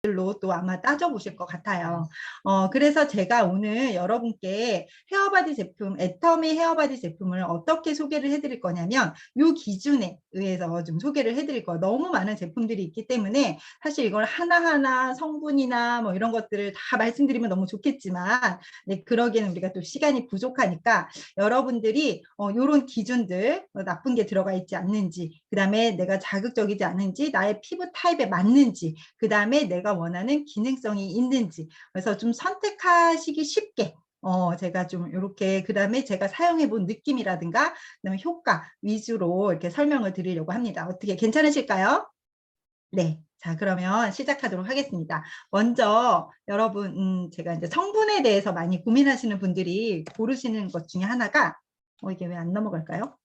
들로 또 아마 따져보실 것 같아요. 그래서 제가 오늘 여러분께 헤어바디 제품, 애터미 헤어바디 제품을 어떻게 소개를 해드릴 거냐면 이 기준에 의해서 좀 소개를 해드릴 거예요. 너무 많은 제품들이 있기 때문에 사실 이걸 하나하나 성분이나 뭐 이런 것들을 다 말씀드리면 너무 좋겠지만 네, 그러기에는 우리가 또 시간이 부족하니까 여러분들이 이런 기준들 나쁜 게 들어가 있지 않는지, 그 다음에 내가 자극적이지 않은지, 나의 피부 타입에 맞는지, 그 다음에 내가 원하는 기능성이 있는지, 그래서 좀 선택하시기 쉽게 제가 좀 이렇게, 그 다음에 제가 사용해 본 느낌이라든가 그다음에 효과 위주로 이렇게 설명을 드리려고 합니다. 어떻게 괜찮으실까요? 네. 자, 그러면 시작하도록 하겠습니다. 먼저 여러분, 제가 이제 성분에 대해서 많이 고민하시는 분들이 고르시는 것 중에 하나가 이게 왜 안 넘어갈까요?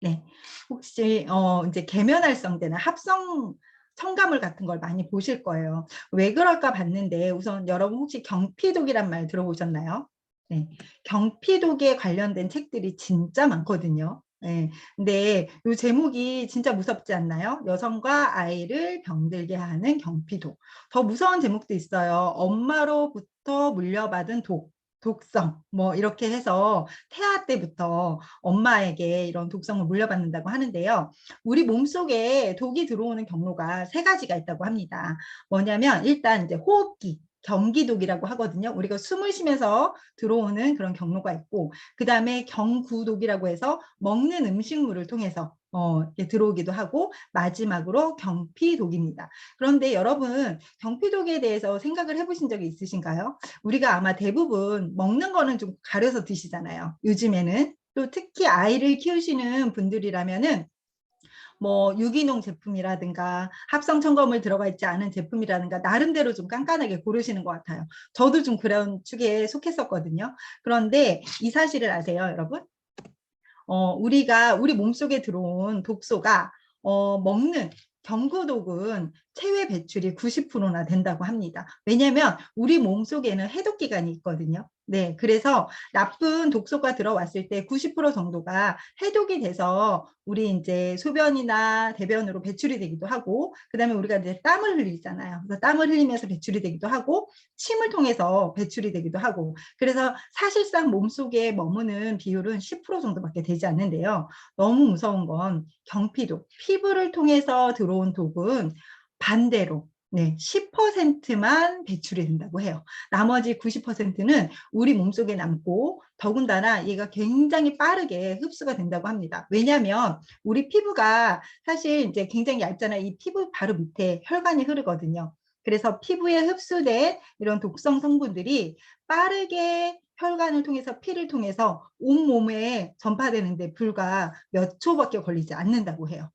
네. 혹시 이제 계면활성제나 합성 첨가물 같은 걸 많이 보실 거예요. 왜 그럴까 봤는데 우선 여러분 혹시 경피독이란 말 들어보셨나요? 네. 경피독에 관련된 책들이 진짜 많거든요. 네. 근데 이 제목이 진짜 무섭지 않나요? 여성과 아이를 병들게 하는 경피독. 더 무서운 제목도 있어요. 엄마로부터 물려받은 독성. 뭐 이렇게 해서 태아 때부터 엄마에게 이런 독성을 물려받는다고 하는데요. 우리 몸속에 독이 들어오는 경로가 세 가지가 있다고 합니다. 뭐냐면 일단 이제 호흡기, 경기독이라고 하거든요. 우리가 숨을 쉬면서 들어오는 그런 경로가 있고, 그 다음에 경구독이라고 해서 먹는 음식물을 통해서 이렇게 들어오기도 하고, 마지막으로 경피독입니다. 그런데 여러분, 경피독에 대해서 생각을 해보신 적이 있으신가요? 우리가 아마 대부분 먹는 거는 좀 가려서 드시잖아요. 요즘에는. 또 특히 아이를 키우시는 분들이라면은 뭐 유기농 제품이라든가 합성 첨가물 들어가 있지 않은 제품이라든가 나름대로 좀 깐깐하게 고르시는 것 같아요. 저도 좀 그런 축에 속했었거든요. 그런데 이 사실을 아세요, 여러분? 우리 몸속에 들어온 독소가 먹는 경구독은 체외 배출이 90%나 된다고 합니다. 왜냐하면 우리 몸속에는 해독 기관이 있거든요. 네, 그래서 나쁜 독소가 들어왔을 때 90% 정도가 해독이 돼서 우리 이제 소변이나 대변으로 배출이 되기도 하고, 그다음에 우리가 이제 땀을 흘리잖아요. 그래서 땀을 흘리면서 배출이 되기도 하고, 침을 통해서 배출이 되기도 하고, 그래서 사실상 몸속에 머무는 비율은 10% 정도밖에 되지 않는데요. 너무 무서운 건 경피독, 피부를 통해서 들어온 독은 반대로 네, 10%만 배출이 된다고 해요. 나머지 90%는 우리 몸속에 남고 더군다나 얘가 굉장히 빠르게 흡수가 된다고 합니다. 왜냐하면 우리 피부가 사실 이제 굉장히 얇잖아요. 이 피부 바로 밑에 혈관이 흐르거든요. 그래서 피부에 흡수된 이런 독성 성분들이 빠르게 혈관을 통해서 피를 통해서 온몸에 전파되는데 불과 몇 초밖에 걸리지 않는다고 해요.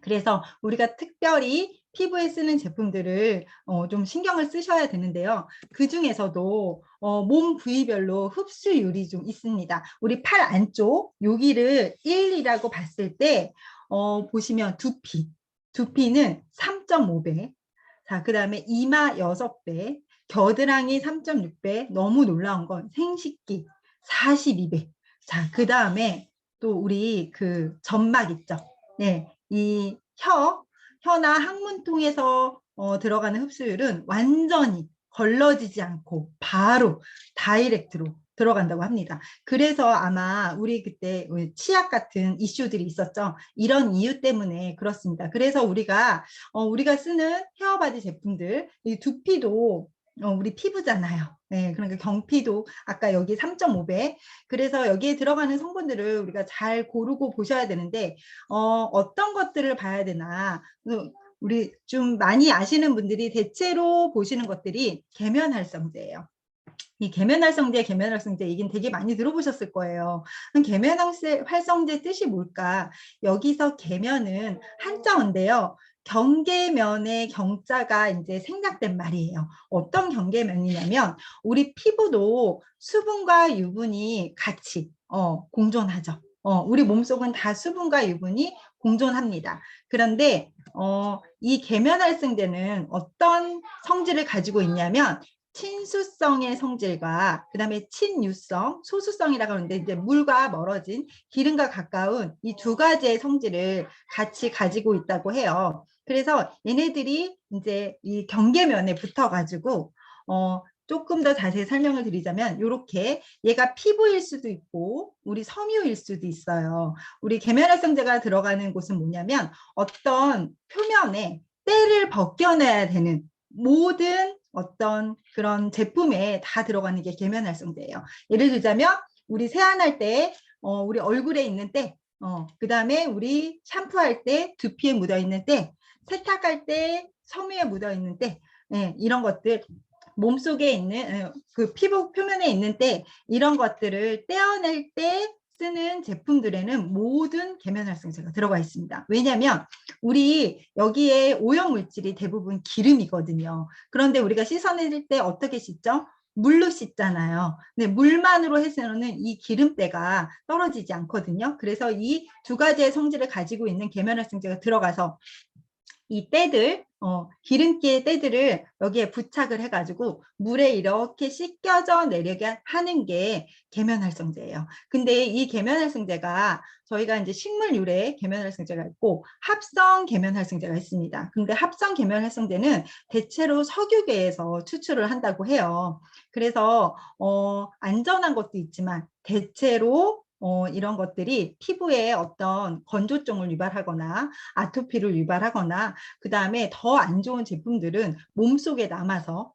그래서 우리가 특별히 피부에 쓰는 제품들을 좀 신경을 쓰셔야 되는데요. 그 중에서도 몸 부위별로 흡수율이 좀 있습니다. 우리 팔 안쪽 여기를 1이라고 봤을 때 보시면 두피는 3.5배, 자, 그 다음에 이마 6배, 겨드랑이 3.6배, 너무 놀라운 건 생식기 42배. 자, 그 다음에 또 우리 그 점막 있죠. 네, 이 혀나 항문 통해서 들어가는 흡수율은 완전히 걸러지지 않고 바로 다이렉트로 들어간다고 합니다. 그래서 아마 우리 그때 치약 같은 이슈들이 있었죠. 이런 이유 때문에 그렇습니다. 그래서 우리가 쓰는 헤어바디 제품들, 이 두피도 우리 피부잖아요. 네, 그러니까 경피도 아까 여기 3.5배. 그래서 여기에 들어가는 성분들을 우리가 잘 고르고 보셔야 되는데 어떤 것들을 봐야 되나. 우리 좀 많이 아시는 분들이 대체로 보시는 것들이 계면활성제예요. 이 계면활성제 얘기는 되게 많이 들어보셨을 거예요. 계면활성제 뜻이 뭘까? 여기서 계면은 한자어인데요. 경계면의 경자가 이제 생략된 말이에요. 어떤 경계면이냐면 우리 피부도 수분과 유분이 같이 공존하죠. 우리 몸속은 다 수분과 유분이 공존합니다. 그런데 이 계면활성제는 어떤 성질을 가지고 있냐면 친수성의 성질과 그다음에 친유성, 소수성이라고 하는데 이제 물과 멀어진 기름과 가까운 이 두 가지의 성질을 같이 가지고 있다고 해요. 그래서 얘네들이 이제 이 경계면에 붙어가지고 조금 더 자세히 설명을 드리자면 이렇게 얘가 피부일 수도 있고 우리 섬유일 수도 있어요. 우리 계면활성제가 들어가는 곳은 뭐냐면 어떤 표면에 때를 벗겨내야 되는 모든 어떤 그런 제품에 다 들어가는 게 계면활성제예요. 예를 들자면 우리 세안할 때 우리 얼굴에 있는 때, 그 다음에 우리 샴푸할 때 두피에 묻어 있는 때, 세탁할 때 섬유에 묻어 있는 때, 이런 것들 몸속에 있는 그 피부 표면에 있는 때 이런 것들을 떼어낼 때 쓰는 제품들에는 모든 계면활성제가 들어가 있습니다. 왜냐하면 우리 여기에 오염물질이 대부분 기름이거든요. 그런데 우리가 씻어낼 때 어떻게 씻죠? 물로 씻잖아요. 근데 물만으로 해서는 이 기름때가 떨어지지 않거든요. 그래서 이 두 가지의 성질을 가지고 있는 계면활성제가 들어가서 이 때들, 기름기의 때들을 여기에 부착을 해가지고 물에 이렇게 씻겨져 내려게 하는 게 계면활성제예요. 근데 이 계면활성제가 저희가 이제 식물 유래 계면활성제가 있고 합성 계면활성제가 있습니다. 근데 합성 계면활성제는 대체로 석유계에서 추출을 한다고 해요. 그래서 안전한 것도 있지만 대체로 이런 것들이 피부에 어떤 건조증을 유발하거나 아토피를 유발하거나 그 다음에 더 안 좋은 제품들은 몸속에 남아서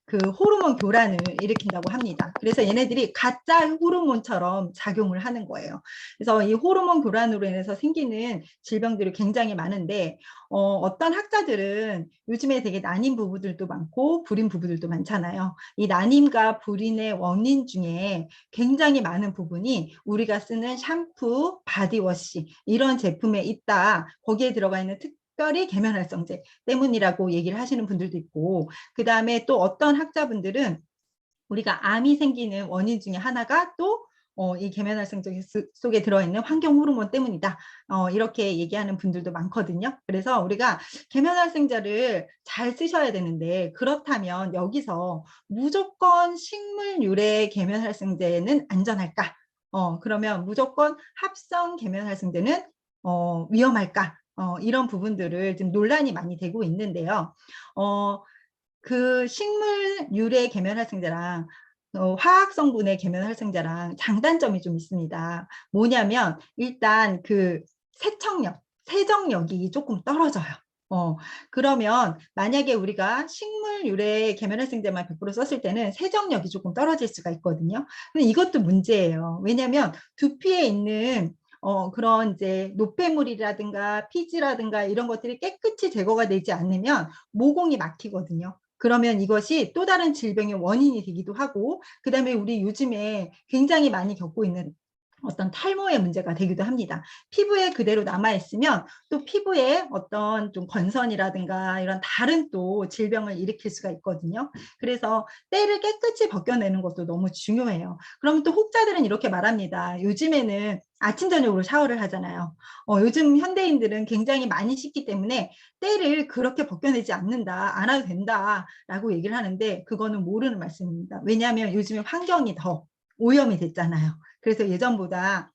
그 호르몬 교란을 일으킨다고 합니다. 그래서 얘네들이 가짜 호르몬처럼 작용을 하는 거예요. 그래서 이 호르몬 교란으로 인해서 생기는 질병들이 굉장히 많은데 어떤 학자들은 요즘에 되게 난임 부부들도 많고 불임 부부들도 많잖아요. 이 난임과 불임의 원인 중에 굉장히 많은 부분이 우리가 쓰는 샴푸, 바디워시 이런 제품에 있다. 거기에 들어가 있는 특별히 계면활성제 때문이라고 얘기를 하시는 분들도 있고 그 다음에 또 어떤 학자분들은 우리가 암이 생기는 원인 중에 하나가 또 이 계면활성제 속에 들어있는 환경 호르몬 때문이다. 이렇게 얘기하는 분들도 많거든요. 그래서 우리가 계면활성제를 잘 쓰셔야 되는데 그렇다면 여기서 무조건 식물 유래 계면활성제는 안전할까? 그러면 무조건 합성 계면활성제는 위험할까? 이런 부분들을 좀 논란이 많이 되고 있는데요. 그 식물 유래 계면활성제랑 화학 성분의 계면활성제랑 장단점이 좀 있습니다. 뭐냐면 일단 그 세정력이 조금 떨어져요. 그러면 만약에 우리가 식물 유래 계면활성제만 100% 썼을 때는 세정력이 조금 떨어질 수가 있거든요. 근데 이것도 문제예요. 왜냐하면 두피에 있는 그런 이제 노폐물이라든가 피지라든가 이런 것들이 깨끗이 제거가 되지 않으면 모공이 막히거든요. 그러면 이것이 또 다른 질병의 원인이 되기도 하고 그다음에 우리 요즘에 굉장히 많이 겪고 있는 어떤 탈모의 문제가 되기도 합니다. 피부에 그대로 남아있으면 또 피부에 어떤 좀 건선이라든가 이런 다른 또 질병을 일으킬 수가 있거든요. 그래서 때를 깨끗이 벗겨내는 것도 너무 중요해요. 그럼 또 혹자들은 이렇게 말합니다. 요즘에는 아침 저녁으로 샤워를 하잖아요. 요즘 현대인들은 굉장히 많이 씻기 때문에 때를 그렇게 벗겨내지 않는다, 안 해도 된다라고 얘기를 하는데 그거는 모르는 말씀입니다. 왜냐하면 요즘에 환경이 더 오염이 됐잖아요. 그래서 예전보다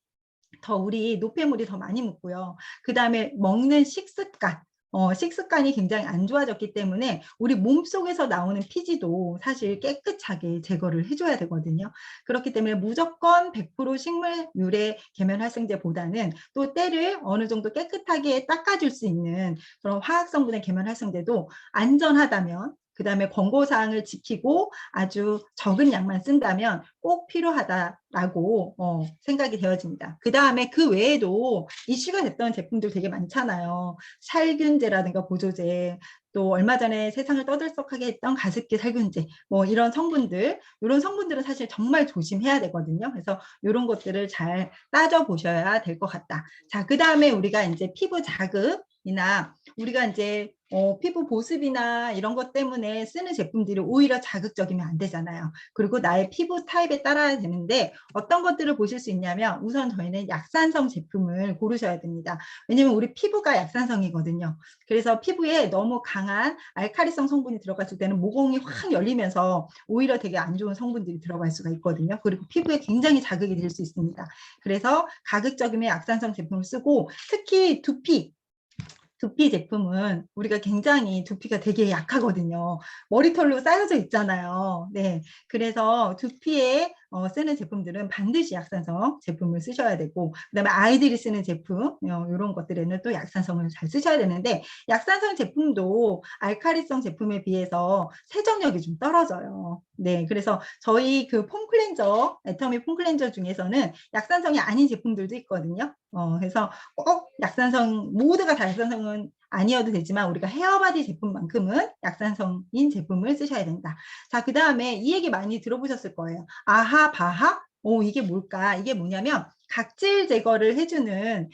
더 우리 노폐물이 더 많이 묻고요. 그 다음에 먹는 식습관이 굉장히 안 좋아졌기 때문에 우리 몸속에서 나오는 피지도 사실 깨끗하게 제거를 해줘야 되거든요. 그렇기 때문에 무조건 100% 식물 유래 계면활성제보다는 또 때를 어느 정도 깨끗하게 닦아줄 수 있는 그런 화학 성분의 계면활성제도 안전하다면 그 다음에 권고사항을 지키고 아주 적은 양만 쓴다면 꼭 필요하다라고 생각이 되어집니다. 그 다음에 그 외에도 이슈가 됐던 제품들 되게 많잖아요. 살균제라든가 보조제, 또 얼마 전에 세상을 떠들썩하게 했던 가습기 살균제, 뭐 이런 성분들은 사실 정말 조심해야 되거든요. 그래서 이런 것들을 잘 따져보셔야 될 것 같다. 자, 그 다음에 우리가 이제 피부 자극이나 우리가 이제 피부 보습이나 이런 것 때문에 쓰는 제품들이 오히려 자극적이면 안 되잖아요. 그리고 나의 피부 타입에 따라야 되는데 어떤 것들을 보실 수 있냐면 우선 저희는 약산성 제품을 고르셔야 됩니다. 왜냐면 우리 피부가 약산성이거든요. 그래서 피부에 너무 강한 알칼리성 성분이 들어갔을 때는 모공이 확 열리면서 오히려 되게 안 좋은 성분들이 들어갈 수가 있거든요. 그리고 피부에 굉장히 자극이 될 수 있습니다. 그래서 가급적이면 약산성 제품을 쓰고 특히 두피 제품은 우리가 굉장히 두피가 되게 약하거든요. 머리털로 쌓여져 있잖아요. 네. 그래서 두피에 쓰는 제품들은 반드시 약산성 제품을 쓰셔야 되고, 그다음에 아이들이 쓰는 제품 이런 것들에는 또 약산성을 잘 쓰셔야 되는데, 약산성 제품도 알칼리성 제품에 비해서 세정력이 좀 떨어져요. 네. 그래서 저희 그 폼 클렌저, 애터미 폼 클렌저 중에서는 약산성이 아닌 제품들도 있거든요. 그래서 꼭 약산성, 모두가 다 약산성은 아니어도 되지만 우리가 헤어바디 제품만큼은 약산성인 제품을 쓰셔야 된다. 자, 그 다음에 이 얘기 많이 들어보셨을 거예요. 아하, 바하? 이게 뭘까? 이게 뭐냐면 각질 제거를 해주는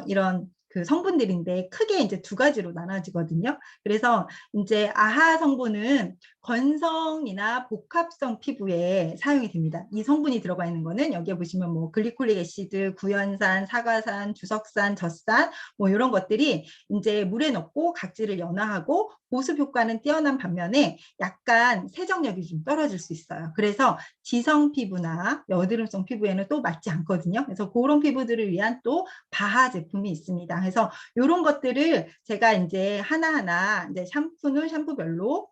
이런 그 성분들인데 크게 이제 두 가지로 나눠지거든요. 그래서 이제 아하 성분은 건성이나 복합성 피부에 사용이 됩니다. 이 성분이 들어가 있는 거는 여기에 보시면 뭐 글리콜릭 애시드, 구연산, 사과산, 주석산, 젖산 뭐 이런 것들이 이제 물에 넣고 각질을 연화하고 보습 효과는 뛰어난 반면에 약간 세정력이 좀 떨어질 수 있어요. 그래서 지성 피부나 여드름성 피부에는 또 맞지 않거든요. 그래서 그런 피부들을 위한 또 바하 제품이 있습니다. 그래서 이런 것들을 제가 이제 하나하나 이제 샴푸는 샴푸별로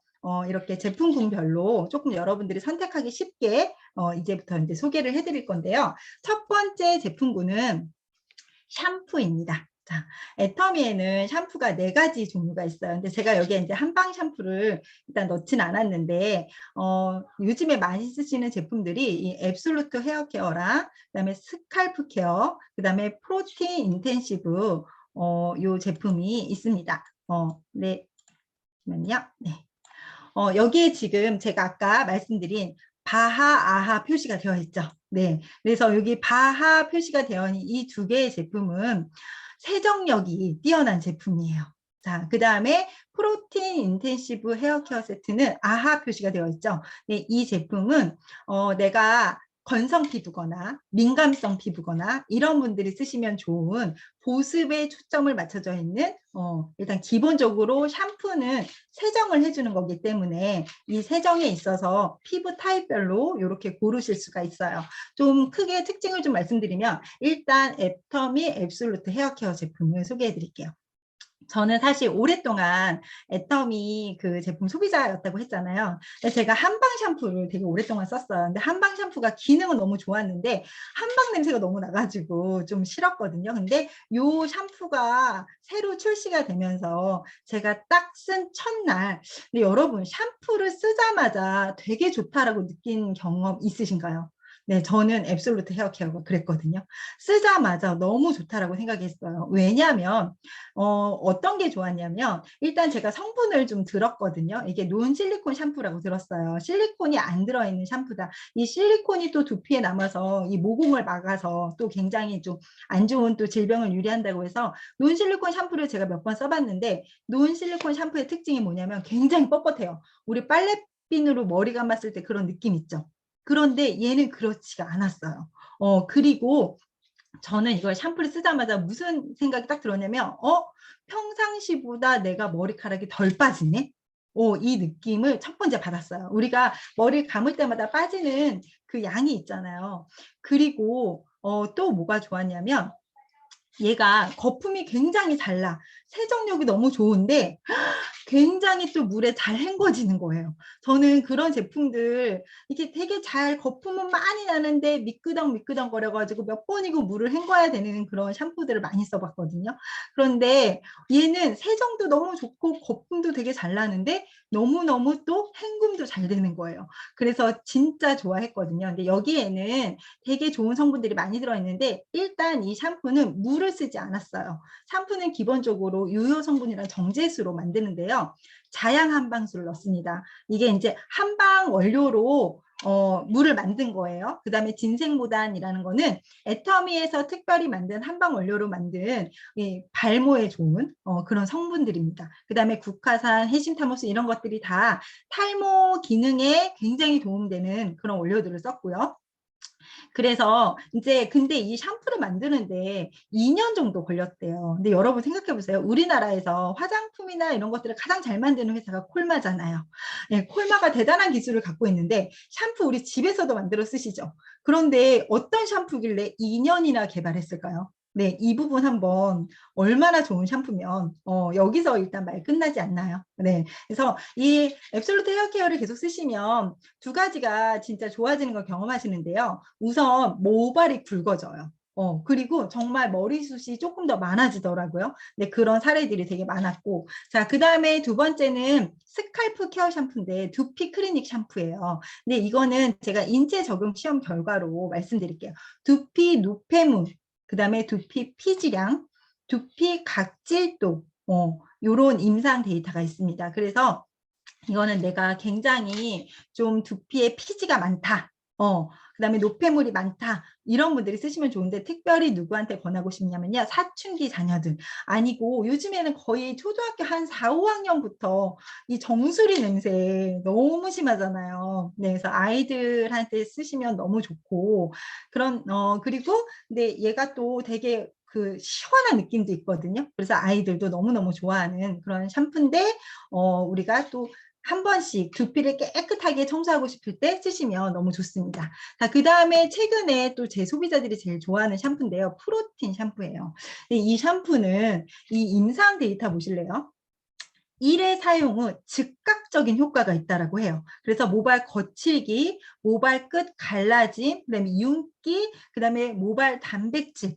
이렇게 제품군별로 조금 여러분들이 선택하기 쉽게 이제부터 이제 소개를 해드릴 건데요. 첫 번째 제품군은 샴푸입니다. 자, 애터미에는 샴푸가 4가지 종류가 있어요. 근데 제가 여기에 이제 한방 샴푸를 일단 넣진 않았는데, 요즘에 많이 쓰시는 제품들이 이 앱솔루트 헤어 케어랑, 그다음에 스칼프 케어, 그다음에 프로틴 인텐시브, 요 제품이 있습니다. 네, 잠시만요. 네. 여기에 지금 제가 아까 말씀드린 바하, 아하 표시가 되어 있죠. 네. 그래서 여기 바하 표시가 되어 있는 이 두 개의 제품은 세정력이 뛰어난 제품이에요. 자, 그 다음에 프로틴 인텐시브 헤어 케어 세트는 아하 표시가 되어 있죠. 네, 이 제품은 내가 건성 피부거나 민감성 피부거나 이런 분들이 쓰시면 좋은 보습에 초점을 맞춰져 있는 일단 기본적으로 샴푸는 세정을 해주는 거기 때문에 이 세정에 있어서 피부 타입별로 이렇게 고르실 수가 있어요. 좀 크게 특징을 좀 말씀드리면 일단 애터미 앱솔루트 헤어케어 제품을 소개해 드릴게요. 저는 사실 오랫동안 애터미 그 제품 소비자였다고 했잖아요. 제가 한방 샴푸를 되게 오랫동안 썼어요. 근데 한방 샴푸가 기능은 너무 좋았는데 한방 냄새가 너무 나가지고 좀 싫었거든요. 근데 요 샴푸가 새로 출시가 되면서 제가 딱 쓴 첫날, 근데 여러분 샴푸를 쓰자마자 되게 좋다라고 느낀 경험 있으신가요? 네, 저는 앱솔루트 헤어케어가 그랬거든요. 쓰자마자 너무 좋다라고 생각했어요. 왜냐하면 어떤 게 좋았냐면 일단 제가 성분을 좀 들었거든요. 이게 논실리콘 샴푸라고 들었어요. 실리콘이 안 들어있는 샴푸다. 이 실리콘이 또 두피에 남아서 이 모공을 막아서 또 굉장히 좀 안 좋은 또 질병을 유발한다고 해서 논실리콘 샴푸를 제가 몇 번 써봤는데 논실리콘 샴푸의 특징이 뭐냐면 굉장히 뻣뻣해요. 우리 빨래비누로 머리 감았을 때 그런 느낌 있죠. 그런데 얘는 그렇지가 않았어요. 그리고 저는 이걸 샴푸를 쓰자마자 무슨 생각이 딱 들었냐면 평상시보다 내가 머리카락이 덜 빠지네. 이 느낌을 첫 번째 받았어요. 우리가 머리 감을 때마다 빠지는 그 양이 있잖아요. 그리고 또 뭐가 좋았냐면 얘가 거품이 굉장히 잘 나. 세정력이 너무 좋은데 굉장히 또 물에 잘 헹궈지는 거예요. 저는 그런 제품들 이게 되게 잘 거품은 많이 나는데 미끄덩 거려가지고 몇 번이고 물을 헹궈야 되는 그런 샴푸들을 많이 써봤거든요. 그런데 얘는 세정도 너무 좋고 거품도 되게 잘 나는데 너무너무 또 헹굼도 잘 되는 거예요. 그래서 진짜 좋아했거든요. 근데 여기에는 되게 좋은 성분들이 많이 들어있는데 일단 이 샴푸는 물을 쓰지 않았어요. 샴푸는 기본적으로 유효 성분이랑 정제수로 만드는데요. 자양 한방수를 넣습니다. 이게 이제 한방 원료로 물을 만든 거예요. 그 다음에 진생모단이라는 거는 애터미에서 특별히 만든 한방 원료로 만든 발모에 좋은 그런 성분들입니다. 그 다음에 국화산, 해신타모스 이런 것들이 다 탈모 기능에 굉장히 도움되는 그런 원료들을 썼고요. 그래서 이제 근데 이 샴푸를 만드는데 2년 정도 걸렸대요. 근데 여러분 생각해 보세요. 우리나라에서 화장품이나 이런 것들을 가장 잘 만드는 회사가 콜마잖아요. 네, 콜마가 대단한 기술을 갖고 있는데 샴푸 우리 집에서도 만들어 쓰시죠. 그런데 어떤 샴푸길래 2년이나 개발했을까요? 네, 이 부분 한번 얼마나 좋은 샴푸면 여기서 일단 말 끝나지 않나요? 네, 그래서 이 앱솔루트 헤어케어를 계속 쓰시면 두 가지가 진짜 좋아지는 걸 경험하시는데요. 우선 모발이 굵어져요. 그리고 정말 머리숱이 조금 더 많아지더라고요. 네, 그런 사례들이 되게 많았고. 자, 그 다음에 두 번째는 스칼프 케어 샴푸인데 두피 클리닉 샴푸예요. 근데 이거는 제가 인체 적용 시험 결과로 말씀드릴게요. 두피 노폐물, 그 다음에 두피 피지량, 두피 각질도, 요런 임상 데이터가 있습니다. 그래서 이거는 내가 굉장히 좀 두피에 피지가 많다. 그다음에 노폐물이 많다. 이런 분들이 쓰시면 좋은데 특별히 누구한테 권하고 싶냐면요. 사춘기 자녀들. 아니고 요즘에는 거의 초등학교 한 4, 5학년부터 이 정수리 냄새 너무 심하잖아요. 네, 그래서 아이들한테 쓰시면 너무 좋고 그리고 근데 얘가 또 되게 그 시원한 느낌도 있거든요. 그래서 아이들도 너무너무 좋아하는 그런 샴푸인데 우리가 또 한 번씩 두피를 깨끗하게 청소하고 싶을 때 쓰시면 너무 좋습니다. 자, 그 다음에 최근에 또 제 소비자들이 제일 좋아하는 샴푸인데요. 프로틴 샴푸예요. 이 샴푸는 이 임상 데이터 보실래요? 1회 사용 후 즉각적인 효과가 있다라고 해요. 그래서 모발 거칠기, 모발 끝 갈라짐, 그다음에 윤기, 그다음에 모발 단백질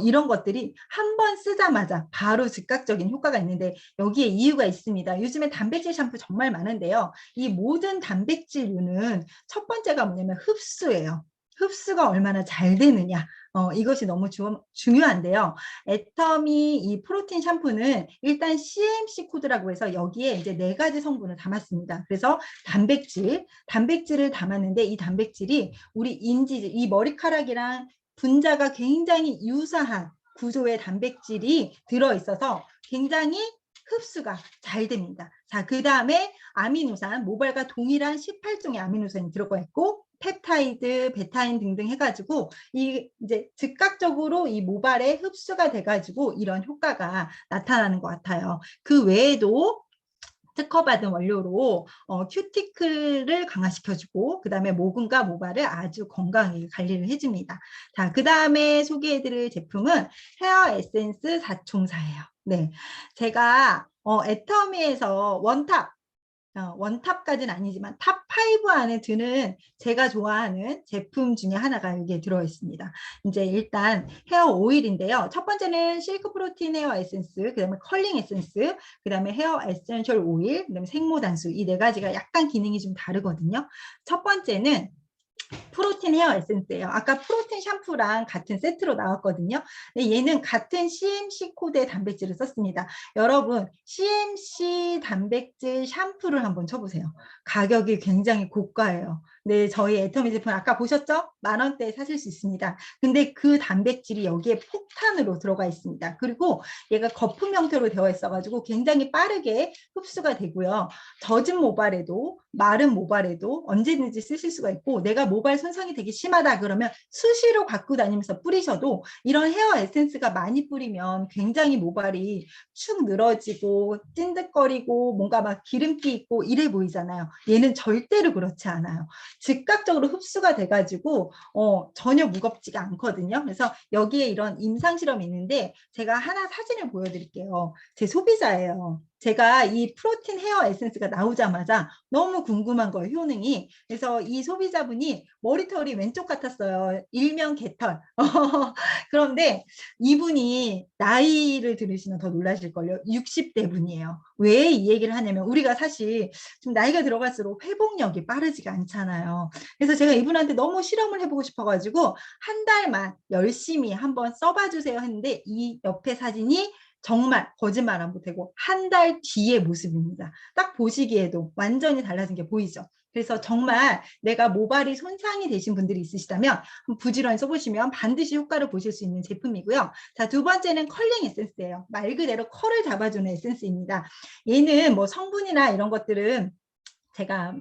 이런 것들이 한 번 쓰자마자 바로 즉각적인 효과가 있는데 여기에 이유가 있습니다. 요즘에 단백질 샴푸 정말 많은데요. 이 모든 단백질류는 첫 번째가 뭐냐면 흡수예요. 흡수가 얼마나 잘 되느냐. 이것이 너무 중요한데요. 애터미 이 프로틴 샴푸는 일단 CMC 코드라고 해서 여기에 이제 4가지 성분을 담았습니다. 그래서 단백질을 담았는데 이 단백질이 우리 인지질, 이 머리카락이랑 분자가 굉장히 유사한 구조의 단백질이 들어있어서 굉장히 흡수가 잘 됩니다. 자, 그 다음에 아미노산, 모발과 동일한 18종의 아미노산이 들어가 있고 펩타이드, 베타인 등등 해가지고 이제 즉각적으로 이 모발에 흡수가 돼가지고 이런 효과가 나타나는 것 같아요. 그 외에도 특허받은 원료로 큐티클을 강화시켜주고 그 다음에 모근과 모발을 아주 건강하게 관리를 해줍니다. 자, 그 다음에 소개해드릴 제품은 헤어 에센스 4총사예요. 네, 제가 애터미에서 원탑까지는 아니지만 탑5 안에 드는 제가 좋아하는 제품 중에 하나가 여기에 들어있습니다. 이제 일단 헤어 오일인데요. 첫 번째는 실크 프로틴 헤어 에센스, 그 다음에 컬링 에센스, 그 다음에 헤어 에센셜 오일, 그 다음에 생모단수 이 4가지가 약간 기능이 좀 다르거든요. 첫 번째는 프로틴 헤어 에센스예요. 아까 프로틴 샴푸랑 같은 세트로 나왔거든요. 얘는 같은 CMC 코드의 단백질을 썼습니다. 여러분 CMC 단백질 샴푸를 한번 쳐보세요. 가격이 굉장히 고가예요. 네, 저희 애터미 제품 아까 보셨죠? 10,000원대에 사실 수 있습니다. 근데 그 단백질이 여기에 폭탄으로 들어가 있습니다. 그리고 얘가 거품 형태로 되어 있어가지고 굉장히 빠르게 흡수가 되고요. 젖은 모발에도 마른 모발에도 언제든지 쓰실 수가 있고 내가 모발 손상이 되게 심하다 그러면 수시로 갖고 다니면서 뿌리셔도 이런 헤어 에센스가 많이 뿌리면 굉장히 모발이 축 늘어지고 찐득거리고 뭔가 막 기름기 있고 이래 보이잖아요. 얘는 절대로 그렇지 않아요. 즉각적으로 흡수가 돼가지고 전혀 무겁지가 않거든요. 그래서 여기에 이런 임상 실험이 있는데 제가 하나 사진을 보여드릴게요. 제 소비자예요. 제가 이 프로틴 헤어 에센스가 나오자마자 너무 궁금한 거예요, 효능이. 그래서 이 소비자분이 머리털이 왼쪽 같았어요. 일명 개털. 그런데 이분이 나이를 들으시면 더 놀라실걸요. 60대 분이에요. 왜 이 얘기를 하냐면 우리가 사실 좀 나이가 들어갈수록 회복력이 빠르지가 않잖아요. 그래서 제가 이분한테 너무 실험을 해보고 싶어가지고 한 달만 열심히 한번 써봐 주세요 했는데 이 옆에 사진이 정말 거짓말 안 보태고 한 달 뒤의 모습입니다. 딱 보시기에도 완전히 달라진 게 보이죠. 그래서 정말 내가 모발이 손상이 되신 분들이 있으시다면 부지런히 써보시면 반드시 효과를 보실 수 있는 제품이고요. 자, 두 번째는 컬링 에센스예요. 말 그대로 컬을 잡아주는 에센스입니다. 얘는 뭐 성분이나 이런 것들은 제가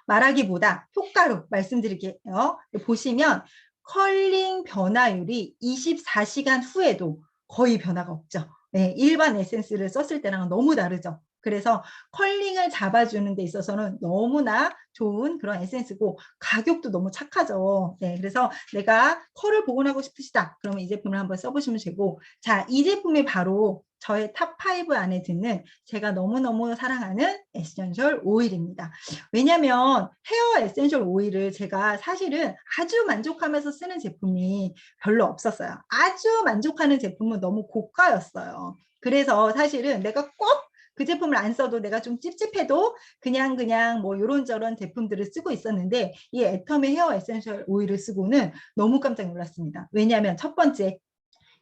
말하기보다 효과로 말씀드릴게요. 보시면 컬링 변화율이 24시간 후에도 거의 변화가 없죠. 네, 일반 에센스를 썼을 때랑 너무 다르죠. 그래서 컬링을 잡아주는 데 있어서는 너무나 좋은 그런 에센스고 가격도 너무 착하죠. 네, 그래서 내가 컬을 복원하고 싶으시다. 그러면 이 제품을 한번 써보시면 되고, 자, 이 제품이 바로 저의 탑5 안에 드는 제가 너무너무 사랑하는 에센셜 오일입니다. 왜냐면 헤어 에센셜 오일을 제가 사실은 아주 만족하면서 쓰는 제품이 별로 없었어요. 아주 만족하는 제품은 너무 고가였어요. 그래서 사실은 내가 꼭 그 제품을 안 써도 내가 좀 찝찝해도 그냥 뭐 요런저런 제품들을 쓰고 있었는데 이 애터미 헤어 에센셜 오일을 쓰고는 너무 깜짝 놀랐습니다. 왜냐하면 첫 번째,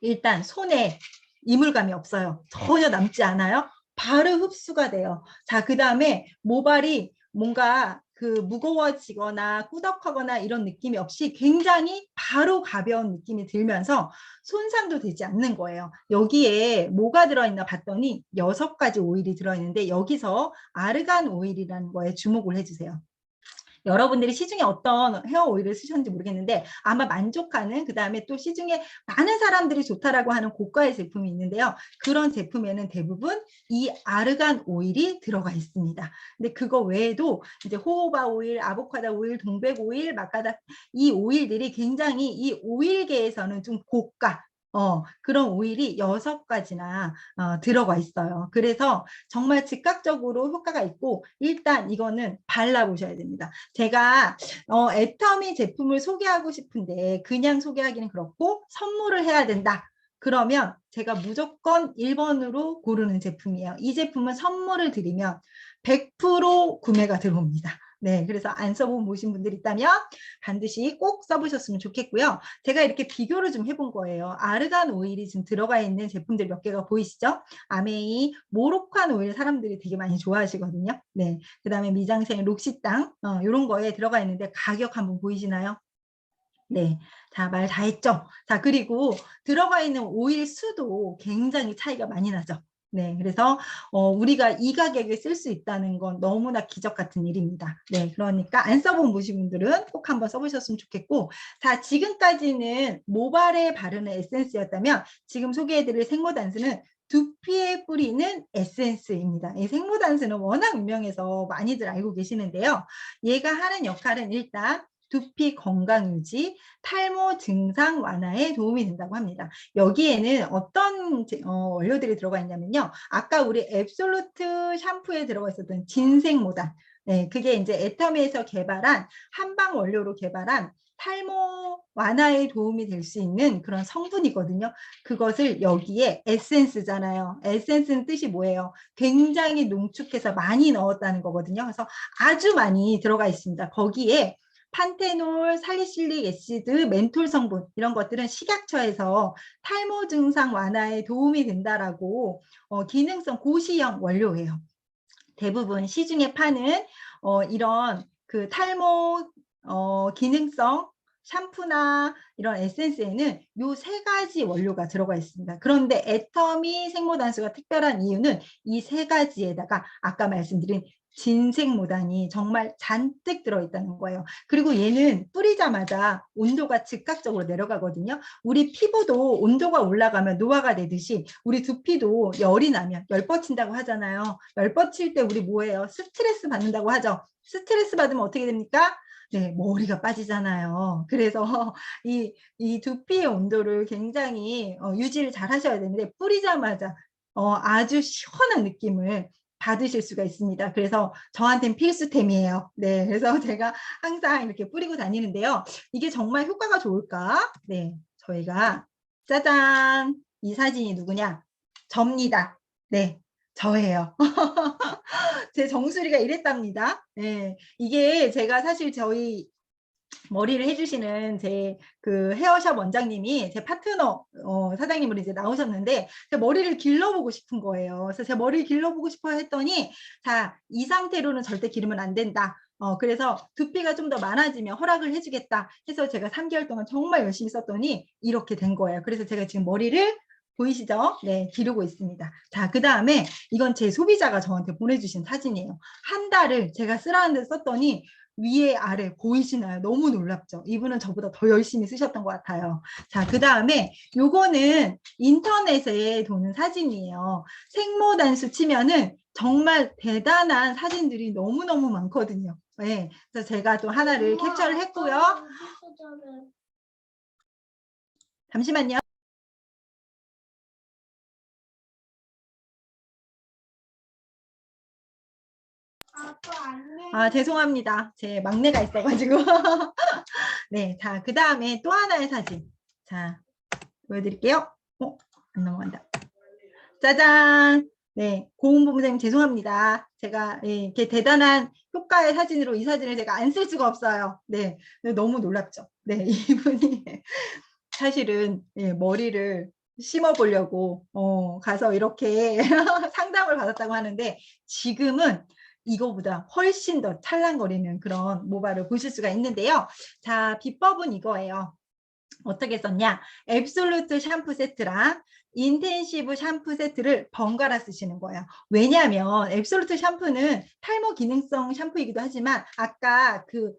일단 손에 이물감이 없어요. 전혀 남지 않아요. 바로 흡수가 돼요. 자, 그 다음에 모발이 뭔가 그 무거워지거나 꾸덕하거나 이런 느낌이 없이 굉장히 바로 가벼운 느낌이 들면서 손상도 되지 않는 거예요. 여기에 뭐가 들어있나 봤더니 6가지 오일이 들어있는데 여기서 아르간 오일이라는 거에 주목을 해주세요. 여러분들이 시중에 어떤 헤어 오일을 쓰셨는지 모르겠는데 아마 만족하는, 그다음에 또 시중에 많은 사람들이 좋다라고 하는 고가의 제품이 있는데요. 그런 제품에는 대부분 이 아르간 오일이 들어가 있습니다. 근데 그거 외에도 이제 호호바 오일, 아보카도 오일, 동백 오일, 마카다, 이 오일들이 굉장히 이 오일계에서는 좀 고가 그런 오일이 6가지나 들어가 있어요. 그래서 정말 즉각적으로 효과가 있고 일단 이거는 발라보셔야 됩니다. 제가 애터미 제품을 소개하고 싶은데 그냥 소개하기는 그렇고 선물을 해야 된다. 그러면 제가 무조건 1번으로 고르는 제품이에요. 이 제품은 선물을 드리면 100% 구매가 들어옵니다. 네, 그래서 안 써본 보신 분들 있다면 반드시 꼭 써보셨으면 좋겠고요. 제가 이렇게 비교를 좀 해본 거예요. 아르간 오일이 지금 들어가 있는 제품들 몇 개가 보이시죠? 아메이, 모로칸 오일 사람들이 되게 많이 좋아하시거든요. 네, 그 다음에 미장센, 록시땅 이런 거에 들어가 있는데 가격 한번 보이시나요? 네, 자, 말 다 했죠? 자, 그리고 들어가 있는 오일 수도 굉장히 차이가 많이 나죠. 네, 그래서 우리가 이 가격에 쓸 수 있다는 건 너무나 기적 같은 일입니다. 네, 그러니까 안 써본 보신 분들은 꼭 한번 써보셨으면 좋겠고, 자, 지금까지는 모발에 바르는 에센스였다면 지금 소개해드릴 생모단스는 두피에 뿌리는 에센스입니다. 이 생모단스는 워낙 유명해서 많이들 알고 계시는데요. 얘가 하는 역할은 일단 두피 건강 유지, 탈모 증상 완화에 도움이 된다고 합니다. 여기에는 어떤 원료들이 들어가 있냐면요. 아까 우리 앱솔루트 샴푸에 들어가 있었던 진생모단. 네, 그게 이제 애터미에서 개발한 한방 원료로 개발한 탈모 완화에 도움이 될 수 있는 그런 성분이거든요. 그것을 여기에 에센스잖아요. 에센스는 뜻이 뭐예요? 굉장히 농축해서 많이 넣었다는 거거든요. 그래서 아주 많이 들어가 있습니다. 거기에 판테놀, 살리실릭 애시드, 멘톨 성분 이런 것들은 식약처에서 탈모 증상 완화에 도움이 된다라고 기능성 고시형 원료예요. 대부분 시중에 파는 이런 그 탈모 기능성 샴푸나 이런 에센스에는 요 3가지 원료가 들어가 있습니다. 그런데 애터미 생모단수가 특별한 이유는 이 3가지에다가 아까 말씀드린 진생모단이 정말 잔뜩 들어있다는 거예요. 그리고 얘는 뿌리자마자 온도가 즉각적으로 내려가거든요. 우리 피부도 온도가 올라가면 노화가 되듯이 우리 두피도 열이 나면 열 뻗친다고 하잖아요. 열 뻗칠 때 우리 뭐예요? 스트레스 받는다고 하죠. 스트레스 받으면 어떻게 됩니까? 네, 머리가 빠지잖아요. 그래서 이 두피의 온도를 굉장히 유지를 잘 하셔야 되는데 뿌리자마자 아주 시원한 느낌을 받으실 수가 있습니다. 그래서 저한테는 필수템이에요. 네, 그래서 제가 항상 이렇게 뿌리고 다니는데요. 이게 정말 효과가 좋을까? 네, 저희가 짜잔! 이 사진이 누구냐? 접니다. 네, 저예요. 제 정수리가 이랬답니다. 네, 이게 제가 사실 저희 머리를 해주시는 제 그 헤어샵 원장님이 제 파트너 사장님으로 이제 나오셨는데 제 머리를 길러보고 싶은 거예요. 그래서 제 머리를 길러보고 싶어 했더니 자, 이 상태로는 절대 기르면 안 된다. 그래서 두피가 좀 더 많아지면 허락을 해주겠다 해서 제가 3개월 동안 정말 열심히 썼더니 이렇게 된 거예요. 그래서 제가 지금 머리를 보이시죠? 네, 기르고 있습니다. 자, 그 다음에 이건 제 소비자가 저한테 보내주신 사진이에요. 한 달을 제가 쓰라는 데 썼더니 위에 아래 보이시나요? 너무 놀랍죠? 이분은 저보다 더 열심히 쓰셨던 것 같아요. 자, 그 다음에 요거는 인터넷에 도는 사진이에요. 생모단수 치면은 정말 대단한 사진들이 너무너무 많거든요. 네, 그래서 제가 또 하나를 캡처를 했고요. 잠시만요. 아, 죄송합니다. 제 막내가 있어가지고. 네, 자, 그 다음에 또 하나의 사진. 자, 보여드릴게요. 안 넘어간다. 짜잔! 네, 고은본부장님 죄송합니다. 제가 이렇게 대단한 효과의 사진으로 이 사진을 제가 안 쓸 수가 없어요. 네, 너무 놀랍죠. 네, 이분이 사실은 머리를 심어보려고 가서 이렇게 상담을 받았다고 하는데 지금은 이거보다 훨씬 더 찰랑거리는 그런 모발을 보실 수가 있는데요. 자, 비법은 이거예요. 어떻게 썼냐? 앱솔루트 샴푸 세트랑 인텐시브 샴푸 세트를 번갈아 쓰시는 거예요. 왜냐하면 앱솔루트 샴푸는 탈모 기능성 샴푸이기도 하지만 아까 그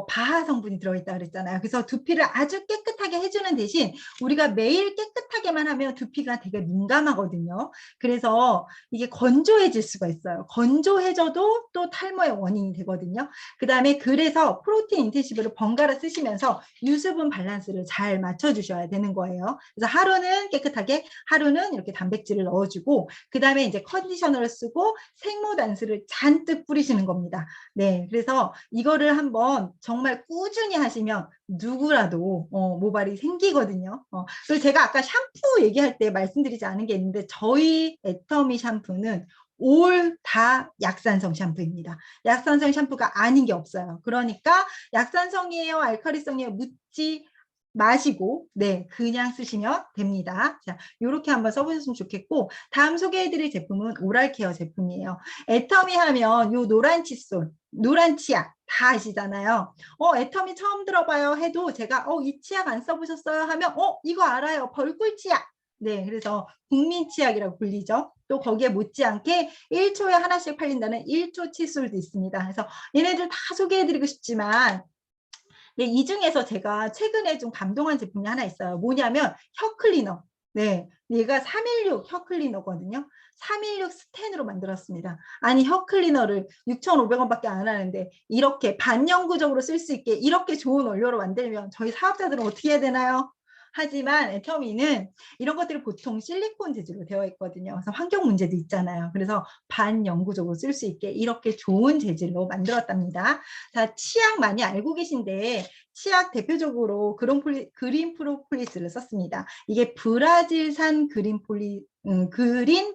바하 성분이 들어있다 그랬잖아요. 그래서 두피를 아주 깨끗하게 해주는 대신 우리가 매일 깨끗하게만 하면 두피가 되게 민감하거든요. 그래서 이게 건조해질 수가 있어요. 건조해져도 또 탈모의 원인이 되거든요. 그 다음에 그래서 프로틴 인텐시브를 번갈아 쓰시면서 유수분 밸런스를 잘 맞춰주셔야 되는 거예요. 그래서 하루는 깨끗하게, 하루는 이렇게 단백질을 넣어주고, 그 다음에 이제 컨디셔너를 쓰고 생모단스를 잔뜩 뿌리시는 겁니다. 네, 그래서 이거를 한번 정말 꾸준히 하시면 누구라도 모발이 생기거든요. 그리고 제가 아까 샴푸 얘기할 때 말씀드리지 않은 게 있는데 저희 애터미 샴푸는 올 다 약산성 샴푸입니다. 약산성 샴푸가 아닌 게 없어요. 그러니까 약산성이에요, 알칼리성이에요 묻지 마시고 네 그냥 쓰시면 됩니다. 자, 이렇게 한번 써보셨으면 좋겠고 다음 소개해드릴 제품은 오랄케어 제품이에요. 애터미 하면 요 노란 칫솔, 노란 치약 다 아시잖아요. 애터미 처음 들어봐요 해도 제가 이 치약 안 써보셨어요 하면 이거 알아요. 벌꿀 치약. 네, 그래서 국민 치약이라고 불리죠. 또 거기에 못지않게 1초에 하나씩 팔린다는 1초 칫솔도 있습니다. 그래서 얘네들 다 소개해드리고 싶지만 네, 이 중에서 제가 최근에 좀 감동한 제품이 하나 있어요. 뭐냐면 혀 클리너. 네, 얘가 316 혀 클리너거든요. 316 스텐으로 만들었습니다. 아니 혀 클리너를 6,500원밖에 안 하는데 이렇게 반영구적으로 쓸 수 있게 이렇게 좋은 원료로 만들면 저희 사업자들은 어떻게 해야 되나요? 하지만 애터미는 이런 것들이 보통 실리콘 재질로 되어 있거든요. 그래서 환경 문제도 있잖아요. 그래서 반영구적으로 쓸 수 있게 이렇게 좋은 재질로 만들었답니다. 자, 치약 많이 알고 계신데 치약 대표적으로 그린 프로폴리스를 썼습니다. 이게 브라질산 그린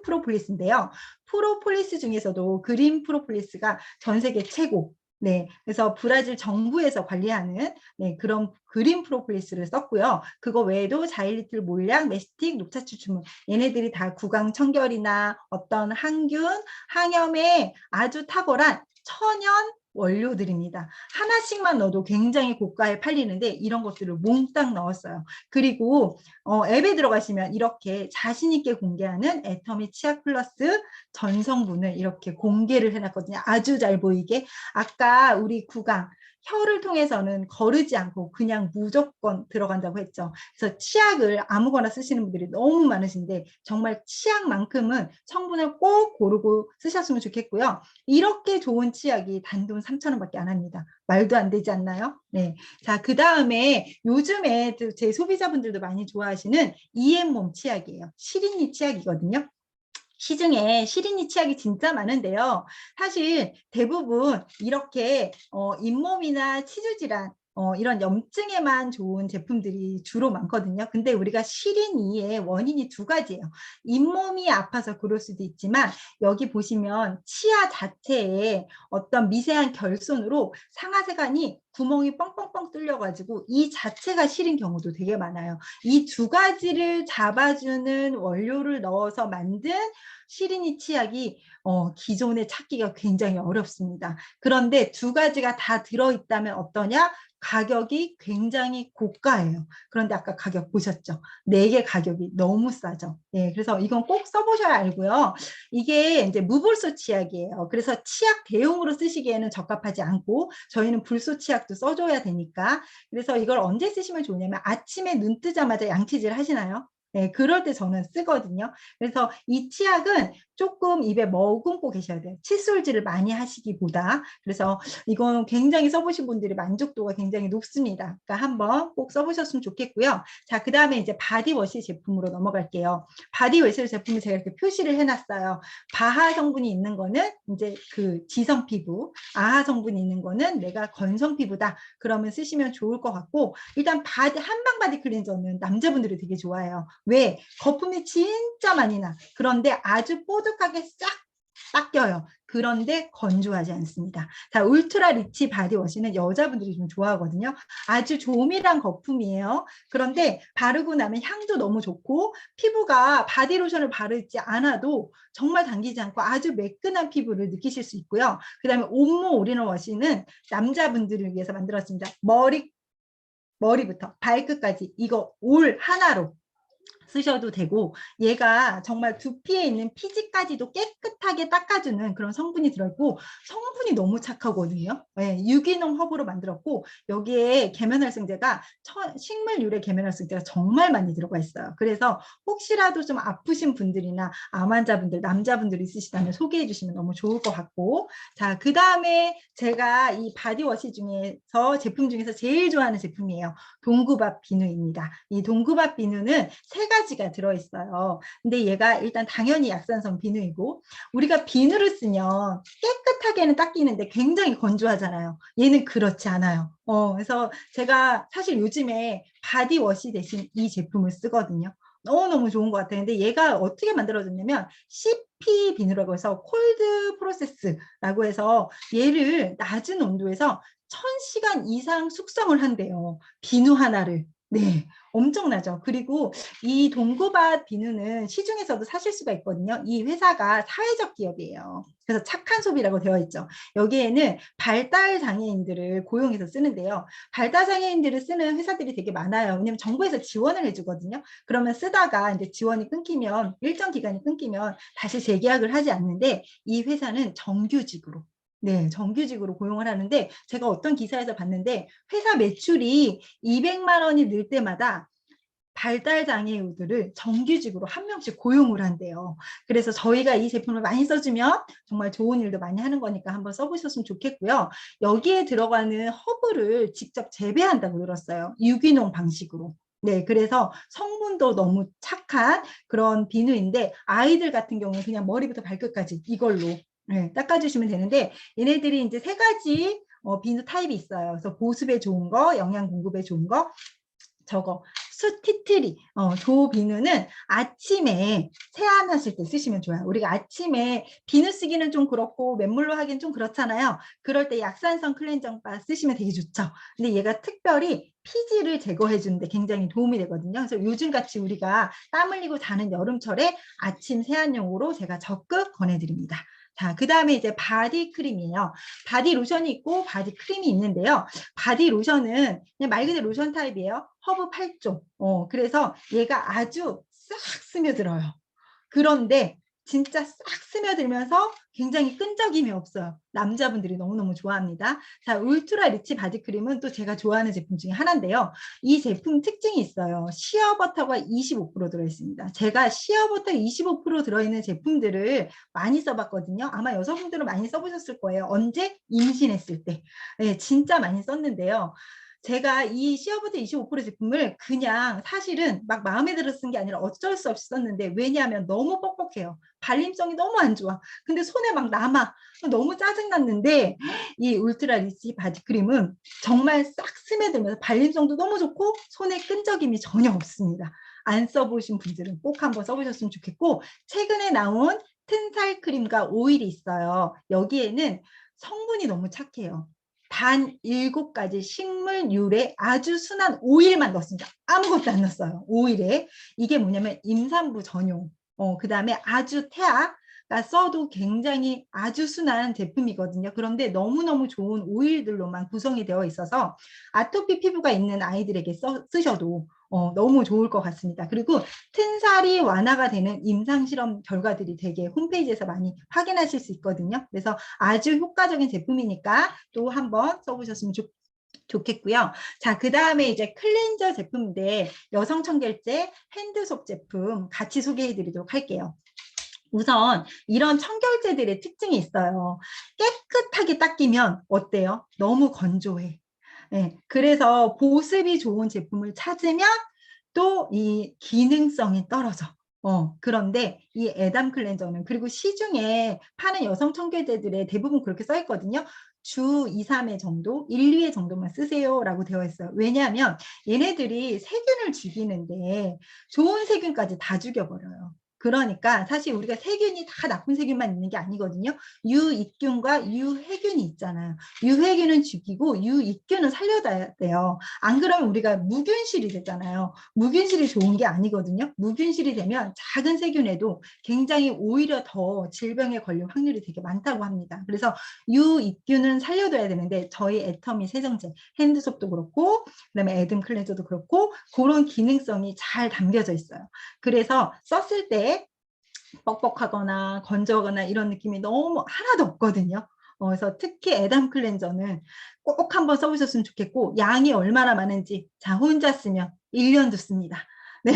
프로폴리스인데요. 프로폴리스 중에서도 그린 프로폴리스가 전 세계 최고. 네, 그래서 브라질 정부에서 관리하는 그런 그린 프로폴리스를 썼고요. 그거 외에도 자일리틸 몰약, 메스틱, 녹차추출물 얘네들이 다 구강 청결이나 어떤 항균, 항염에 아주 탁월한 천연 원료들입니다. 하나씩만 넣어도 굉장히 고가에 팔리는데 이런 것들을 몽땅 넣었어요. 그리고 앱에 들어가시면 이렇게 자신 있게 공개하는 애터미 치약 플러스 전 성분을 이렇게 공개를 해놨거든요. 아주 잘 보이게. 아까 우리 구강 혀를 통해서는 거르지 않고 그냥 무조건 들어간다고 했죠. 그래서 치약을 아무거나 쓰시는 분들이 너무 많으신데 정말 치약만큼은 성분을 꼭 고르고 쓰셨으면 좋겠고요. 이렇게 좋은 치약이 단돈 3,000원밖에 안 합니다. 말도 안 되지 않나요? 네. 자, 그 다음에 요즘에 제 소비자분들도 많이 좋아하시는 EM몸 치약이에요. 시린이 치약이거든요. 시중에 시린이 치약이 진짜 많은데요. 사실 대부분 이렇게 잇몸이나 치주 질환 이런 염증에만 좋은 제품들이 주로 많거든요. 근데 우리가 시린이의 원인이 두 가지예요. 잇몸이 아파서 그럴 수도 있지만 여기 보시면 치아 자체에 어떤 미세한 결손으로 상하세간이 구멍이 뻥뻥뻥 뚫려가지고 이 자체가 시린 경우도 되게 많아요. 이 두 가지를 잡아주는 원료를 넣어서 만든 시린이 치약이 기존에 찾기가 굉장히 어렵습니다. 그런데 두 가지가 다 들어있다면 어떠냐? 가격이 굉장히 고가예요. 그런데 아까 가격 보셨죠? 4개 가격이 너무 싸죠. 네, 그래서 이건 꼭 써보셔야 알고요. 이게 이제 무불소 치약이에요. 그래서 치약 대용으로 쓰시기에는 적합하지 않고 저희는 불소 치약도 써줘야 되니까 그래서 이걸 언제 쓰시면 좋냐면 아침에 눈 뜨자마자 양치질 하시나요? 네, 그럴 때 저는 쓰거든요. 그래서 이 치약은 조금 입에 머금고 계셔야 돼요. 칫솔질을 많이 하시기보다. 그래서 이건 굉장히 써보신 분들이 만족도가 굉장히 높습니다. 그러니까 한번 꼭 써보셨으면 좋겠고요. 자, 그 다음에 이제 바디워시 제품으로 넘어갈게요. 바디워시 제품을 제가 이렇게 표시를 해놨어요. 바하 성분이 있는 거는 이제 그 지성 피부, 아하 성분이 있는 거는 내가 건성 피부다. 그러면 쓰시면 좋을 것 같고, 일단 한방 바디 클렌저는 남자분들이 되게 좋아해요. 왜? 거품이 진짜 많이 나. 그런데 아주 뽀득하게 싹 닦여요. 그런데 건조하지 않습니다. 자, 울트라 리치 바디워시는 여자분들이 좀 좋아하거든요. 아주 조밀한 거품이에요. 그런데 바르고 나면 향도 너무 좋고 피부가 바디로션을 바르지 않아도 정말 당기지 않고 아주 매끈한 피부를 느끼실 수 있고요. 그 다음에 온모 올인원 워시는 남자분들을 위해서 만들었습니다. 머리부터 발끝까지 이거 올 하나로 쓰셔도 되고, 얘가 정말 두피에 있는 피지까지도 깨끗하게 닦아주는 그런 성분이 들어있고, 성분이 너무 착하거든요. 네, 유기농 허브로 만들었고, 여기에 계면활성제가 식물 유래 계면활성제가 정말 많이 들어가 있어요. 그래서 혹시라도 좀 아프신 분들이나 암 환자분들, 남자분들 있으시다면 소개해 주시면 너무 좋을 것 같고, 자, 그 다음에 제가 이 바디워시 중에서 제품 중에서 제일 좋아하는 제품이에요. 동구밥 비누입니다. 이 동구밥 비누는 세 가지가 들어있어요. 근데 얘가 일단 당연히 약산성 비누이고, 우리가 비누를 쓰면 깨끗하게는 닦이는데 굉장히 건조하잖아요. 얘는 그렇지 않아요. 그래서 제가 사실 요즘에 바디워시 대신 이 제품을 쓰거든요. 너무너무 좋은 것 같아요. 근데 얘가 어떻게 만들어졌냐면 CP 비누라고 해서 콜드 프로세스라고 해서 얘를 낮은 온도에서 1000시간 이상 숙성을 한대요. 비누 하나를. 네, 엄청나죠. 그리고 이 동구밭 비누는 시중에서도 사실 수가 있거든요. 이 회사가 사회적 기업이에요. 그래서 착한 소비라고 되어 있죠. 여기에는 발달 장애인들을 고용해서 쓰는데요. 발달 장애인들을 쓰는 회사들이 되게 많아요. 왜냐면 정부에서 지원을 해주거든요. 그러면 쓰다가 이제 지원이 끊기면 일정 기간이 끊기면 다시 재계약을 하지 않는데 이 회사는 정규직으로, 네, 정규직으로 고용을 하는데, 제가 어떤 기사에서 봤는데 회사 매출이 200만 원이 늘 때마다 발달장애우들을 정규직으로 한 명씩 고용을 한대요. 그래서 저희가 이 제품을 많이 써주면 정말 좋은 일도 많이 하는 거니까 한번 써보셨으면 좋겠고요. 여기에 들어가는 허브를 직접 재배한다고 들었어요. 유기농 방식으로. 네, 그래서 성분도 너무 착한 그런 비누인데, 아이들 같은 경우는 그냥 머리부터 발끝까지 이걸로, 네, 닦아주시면 되는데, 얘네들이 이제 세 가지 비누 타입이 있어요. 그래서 보습에 좋은 거, 영양 공급에 좋은 거, 저거 수티트리 조 비누는 아침에 세안하실 때 쓰시면 좋아요. 우리가 아침에 비누 쓰기는 좀 그렇고 맨물로 하기는 좀 그렇잖아요. 그럴 때 약산성 클렌징바 쓰시면 되게 좋죠. 근데 얘가 특별히 피지를 제거해 주는데 굉장히 도움이 되거든요. 그래서 요즘같이 우리가 땀 흘리고 자는 여름철에 아침 세안용으로 제가 적극 권해드립니다. 자, 그 다음에 이제 바디 크림이에요. 바디 로션이 있고 바디 크림이 있는데요. 바디 로션은 그냥 말 그대로 로션 타입이에요. 허브 8종. 그래서 얘가 아주 싹 스며들어요. 그런데 진짜 싹 스며들면서 굉장히 끈적임이 없어요. 남자분들이 너무너무 좋아합니다. 자, 울트라 리치 바디크림은 또 제가 좋아하는 제품 중에 하나인데요. 이 제품 특징이 있어요. 시어버터가 25% 들어있습니다. 제가 시어버터 25% 들어있는 제품들을 많이 써봤거든요. 아마 여성분들은 많이 써보셨을 거예요. 언제? 임신했을 때. 네, 진짜 많이 썼는데요. 제가 이 시어버터 25% 제품을 그냥 사실은 막 마음에 들어 쓴 게 아니라 어쩔 수 없이 썼는데, 왜냐하면 너무 뻑뻑해요. 발림성이 너무 안 좋아. 근데 손에 막 남아. 너무 짜증났는데 이 울트라 리치 바디크림은 정말 싹 스며들면서 발림성도 너무 좋고 손에 끈적임이 전혀 없습니다. 안 써보신 분들은 꼭 한번 써보셨으면 좋겠고, 최근에 나온 튼살 크림과 오일이 있어요. 여기에는 성분이 너무 착해요. 단 7가지 식물 유래 아주 순한 오일만 넣었습니다. 아무것도 안 넣었어요. 오일에. 이게 뭐냐면 임산부 전용. 그 다음에 아주 태아가 써도 굉장히 아주 순한 제품이거든요. 그런데 너무너무 좋은 오일들로만 구성이 되어 있어서 아토피 피부가 있는 아이들에게 쓰셔도 너무 좋을 것 같습니다. 그리고 튼살이 완화가 되는 임상실험 결과들이 되게 홈페이지에서 많이 확인하실 수 있거든요. 그래서 아주 효과적인 제품이니까 또 한번 써보셨으면 좋겠고요. 자, 그 다음에 이제 클렌저 제품인데 여성 청결제 핸드솝 제품 같이 소개해 드리도록 할게요. 우선 이런 청결제들의 특징이 있어요. 깨끗하게 닦이면 어때요? 너무 건조해. 네, 그래서 보습이 좋은 제품을 찾으면 또 이 기능성이 떨어져. 그런데 이 에담 클렌저는 그리고 시중에 파는 여성 청결제들의 대부분 그렇게 써 있거든요. 주 2, 3회 정도, 1, 2회 정도만 쓰세요라고 되어 있어요. 왜냐하면 얘네들이 세균을 죽이는데 좋은 세균까지 다 죽여버려요. 그러니까 사실 우리가 세균이 다 나쁜 세균만 있는 게 아니거든요. 유익균과 유해균이 있잖아요. 유해균은 죽이고 유익균은 살려야 돼요. 안 그러면 우리가 무균실이 되잖아요. 무균실이 좋은 게 아니거든요. 무균실이 되면 작은 세균에도 굉장히 오히려 더 질병에 걸릴 확률이 되게 많다고 합니다. 그래서 유익균은 살려둬야 되는데 저희 애터미 세정제, 핸드솝도 그렇고 그다음에 에듬 클렌저도 그렇고 그런 기능성이 잘 담겨져 있어요. 그래서 썼을 때 뻑뻑하거나 건조하거나 이런 느낌이 너무 하나도 없거든요. 그래서 특히 에담 클렌저는 꼭 한번 써보셨으면 좋겠고 양이 얼마나 많은지 자 혼자 쓰면 1년도 씁니다. 네.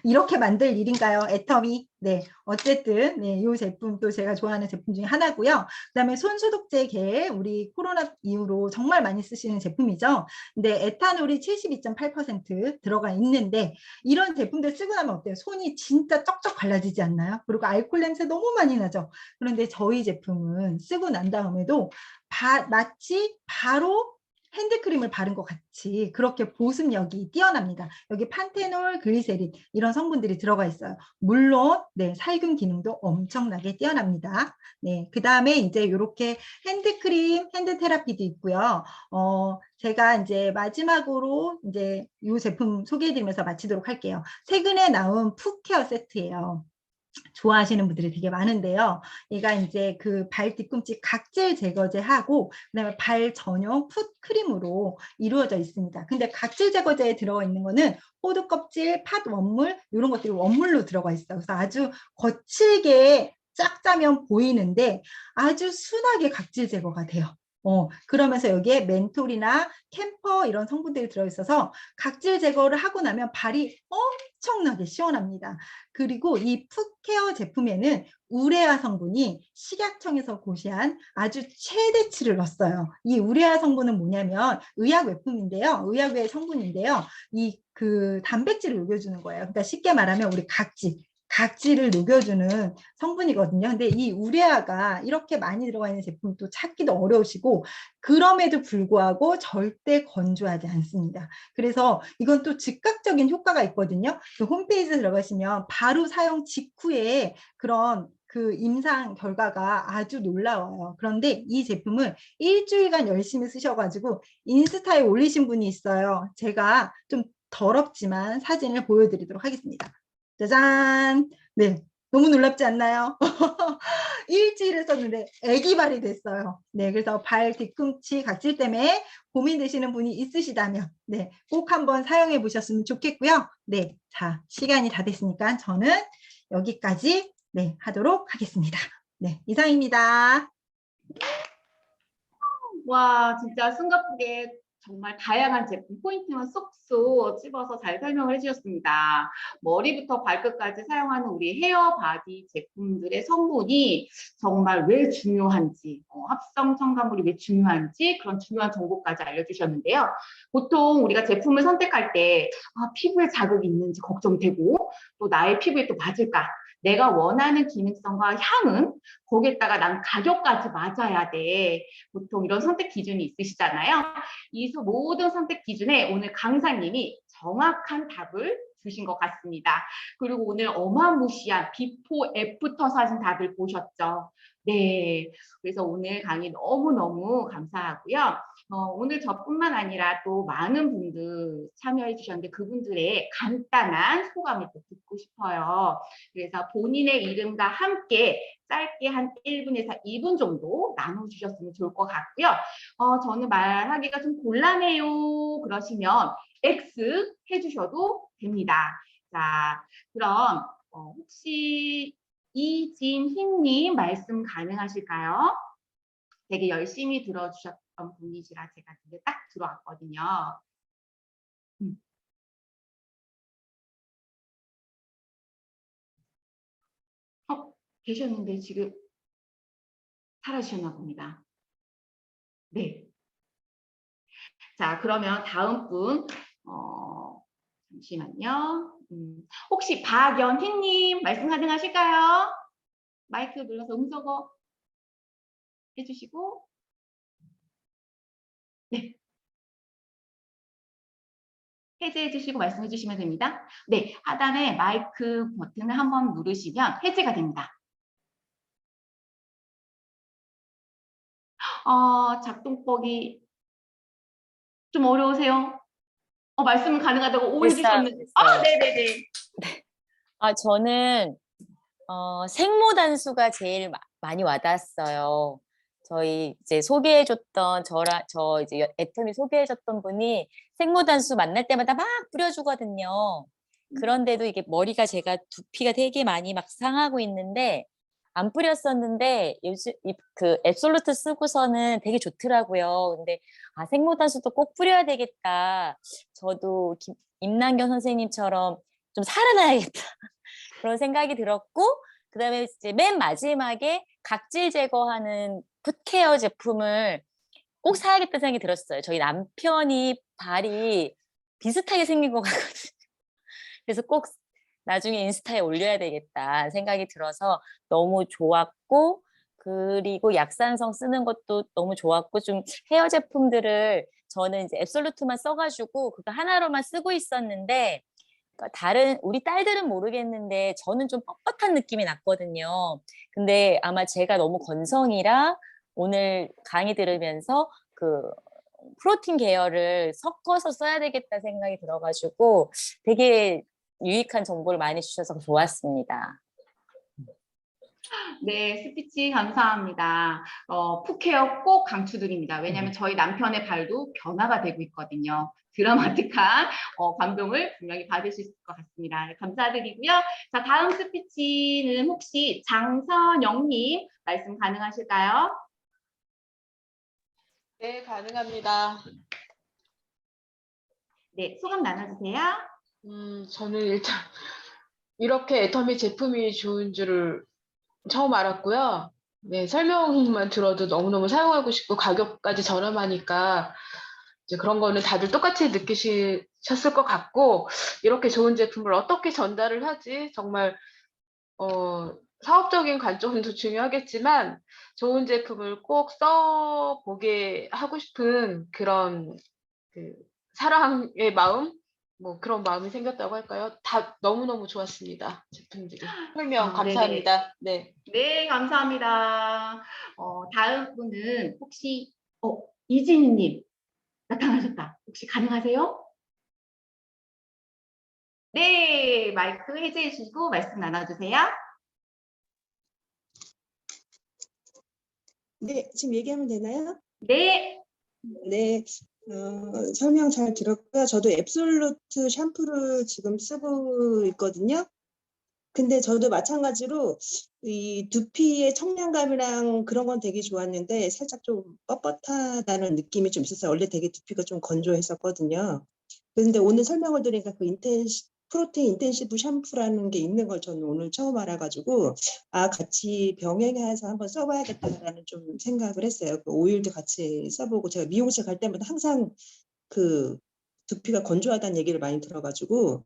이렇게 만들 일인가요? 애터미. 네. 어쨌든 네, 이 제품도 제가 좋아하는 제품 중에 하나고요. 그다음에 손소독제계 우리 코로나 이후로 정말 많이 쓰시는 제품이죠. 근데 에탄올이 72.8% 들어가 있는데 이런 제품들 쓰고 나면 어때요? 손이 진짜 쩍쩍 갈라지지 않나요? 그리고 알코올 냄새 너무 많이 나죠. 그런데 저희 제품은 쓰고 난 다음에도 마치 바로 핸드크림을 바른 것 같이 그렇게 보습력이 뛰어납니다. 여기 판테놀, 글리세린 이런 성분들이 들어가 있어요. 물론 네, 살균 기능도 엄청나게 뛰어납니다. 네, 그 다음에 이제 이렇게 핸드크림, 핸드 테라피도 있고요. 제가 이제 마지막으로 이제 이 제품 소개해드리면서 마치도록 할게요. 최근에 나온 푸케어 세트예요. 좋아하시는 분들이 되게 많은데요. 얘가 이제 그 발 뒤꿈치 각질 제거제하고 그다음에 발 전용 풋 크림으로 이루어져 있습니다. 근데 각질 제거제에 들어가 있는 거는 호두 껍질, 팥 원물 이런 것들이 원물로 들어가 있어요. 그래서 아주 거칠게 쫙 짜면 보이는데 아주 순하게 각질 제거가 돼요. 그러면서 여기에 멘톨이나 캠퍼 이런 성분들이 들어있어서 각질 제거를 하고 나면 발이 엄청나게 시원합니다. 그리고 이 풋케어 제품에는 우레아 성분이 식약청에서 고시한 아주 최대치를 넣었어요. 이 우레아 성분은 뭐냐면 의약 외품인데요. 의약 외 성분인데요. 이 그 단백질을 녹여주는 거예요. 그러니까 쉽게 말하면 우리 각질을 녹여주는 성분이거든요. 근데 이 우레아가 이렇게 많이 들어가 있는 제품도 찾기도 어려우시고 그럼에도 불구하고 절대 건조하지 않습니다. 그래서 이건 또 즉각적인 효과가 있거든요. 그 홈페이지에 들어가시면 바로 사용 직후에 그런 그 임상 결과가 아주 놀라워요. 그런데 이 제품을 일주일간 열심히 쓰셔가지고 인스타에 올리신 분이 있어요. 제가 좀 더럽지만 사진을 보여드리도록 하겠습니다. 짜잔! 네, 너무 놀랍지 않나요? 일주일을 썼는데 애기발이 됐어요. 네, 그래서 발 뒤꿈치 각질 때문에 고민되시는 분이 있으시다면 네, 꼭 한번 사용해 보셨으면 좋겠고요. 네, 자, 시간이 다 됐으니까 저는 여기까지 네, 하도록 하겠습니다. 네, 이상입니다. 와, 진짜 숨가쁘게 정말 다양한 제품 포인트만 쏙쏙 집어서 잘 설명을 해주셨습니다. 머리부터 발끝까지 사용하는 우리 헤어 바디 제품들의 성분이 정말 왜 중요한지, 합성 첨가물이 왜 중요한지 그런 중요한 정보까지 알려주셨는데요. 보통 우리가 제품을 선택할 때 피부에 자극이 있는지 걱정되고 또 나의 피부에 또 맞을까? 내가 원하는 기능성과 향은 거기에다가 난 가격까지 맞아야 돼. 보통 이런 선택 기준이 있으시잖아요. 이 모든 선택 기준에 오늘 강사님이 정확한 답을 주신 것 같습니다. 그리고 오늘 어마무시한 비포 애프터 사진 다들 보셨죠? 네. 그래서 오늘 강의 너무너무 감사하고요. 오늘 저뿐만 아니라 또 많은 분들 참여해 주셨는데 그분들의 간단한 소감을 또 듣고 싶어요. 그래서 본인의 이름과 함께 짧게 한 1분에서 2분 정도 나눠주셨으면 좋을 것 같고요. 저는 말하기가 좀 곤란해요. 그러시면 X 해주셔도 됩니다. 자, 그럼 혹시 이진희님 말씀 가능하실까요? 되게 열심히 들어주셨던 분이시라 제가 되게 딱 들어왔거든요. 음. 계셨는데 지금 사라지셨나 봅니다. 네. 자, 그러면 다음 분, 잠시만요. 혹시 박연희님 말씀 가능하실까요? 마이크 눌러서 음소거 해주시고. 네. 해제해 주시고 말씀해 주시면 됩니다. 네, 하단에 마이크 버튼을 한번 누르시면 해제가 됩니다. 작동법이 좀 어려우세요? 말씀은 가능하다고 오해 됐어요, 주셨는데. 됐어요. 네네네. 저는 생모 단수가 제일 많이 와닿았어요. 저희 이제 소개해줬던 저 이제 애터미 소개해줬던 분이 생모 단수 만날 때마다 막 뿌려주거든요. 그런데도 이게 머리가 제가 두피가 되게 많이 막 상하고 있는데 안 뿌렸었는데 요즘 그 앱솔루트 쓰고서는 되게 좋더라고요. 근데 생모 단수도 꼭 뿌려야 되겠다. 저도 임남경 선생님처럼 좀 살아나야겠다. 그런 생각이 들었고, 그다음에 이제 맨 마지막에 각질 제거하는 풋케어 제품을 꼭 사야겠다는 생각이 들었어요. 저희 남편이 발이 비슷하게 생긴 것 같거든요. 그래서 꼭 나중에 인스타에 올려야 되겠다 생각이 들어서 너무 좋았고, 그리고 약산성 쓰는 것도 너무 좋았고, 좀 헤어 제품들을 저는 이제 앱솔루트만 써가지고 그거 하나로만 쓰고 있었는데, 다른 우리 딸들은 모르겠는데 저는 좀 뻣뻣한 느낌이 났거든요. 근데 아마 제가 너무 건성이라 오늘 강의 들으면서 그 프로틴 계열을 섞어서 써야 되겠다 생각이 들어가지고 되게 유익한 정보를 많이 주셔서 좋았습니다. 네, 스피치 감사합니다. 풋케어 꼭 강추드립니다. 왜냐하면 저희 남편의 발도 변화가 되고 있거든요. 드라마틱한 감동을 분명히 받으실 것 같습니다. 감사드리고요. 자, 다음 스피치는 혹시 장선영님 말씀 가능하실까요? 네, 가능합니다. 네, 소감 나눠주세요. 저는 일단 이렇게 애터미 제품이 좋은 줄을 처음 알았고요. 네, 설명만 들어도 너무너무 사용하고 싶고 가격까지 저렴하니까 이제 그런 거는 다들 똑같이 느끼셨을 것 같고, 이렇게 좋은 제품을 어떻게 전달을 하지? 정말 사업적인 관점도 중요하겠지만 좋은 제품을 꼭 써보게 하고 싶은 그런 그 사랑의 마음, 뭐 그런 마음이 생겼다고 할까요? 다 너무너무 좋았습니다. 제품들이. 설명 네네. 감사합니다. 네. 네, 감사합니다. 다음 분은 혹시, 이진희님 나타나셨다. 혹시 가능하세요? 네, 마이크 해제해 주시고 말씀 나눠주세요. 네, 지금 얘기하면 되나요? 네, 네, 설명 잘 들었고요. 저도 앱솔루트 샴푸를 지금 쓰고 있거든요. 근데 저도 마찬가지로 이 두피의 청량감이랑 그런 건 되게 좋았는데 살짝 좀 뻣뻣하다는 느낌이 좀 있었어요. 원래 되게 두피가 좀 건조했었거든요. 그런데 오늘 설명을 들으니까 그 프로테인 인텐시브 샴푸라는 게 있는 걸 저는 오늘 처음 알아가지고 같이 병행해서 한번 써봐야겠다라는 좀 생각을 했어요. 그 오일도 같이 써보고 제가 미용실 갈 때마다 항상 그 두피가 건조하다는 얘기를 많이 들어가지고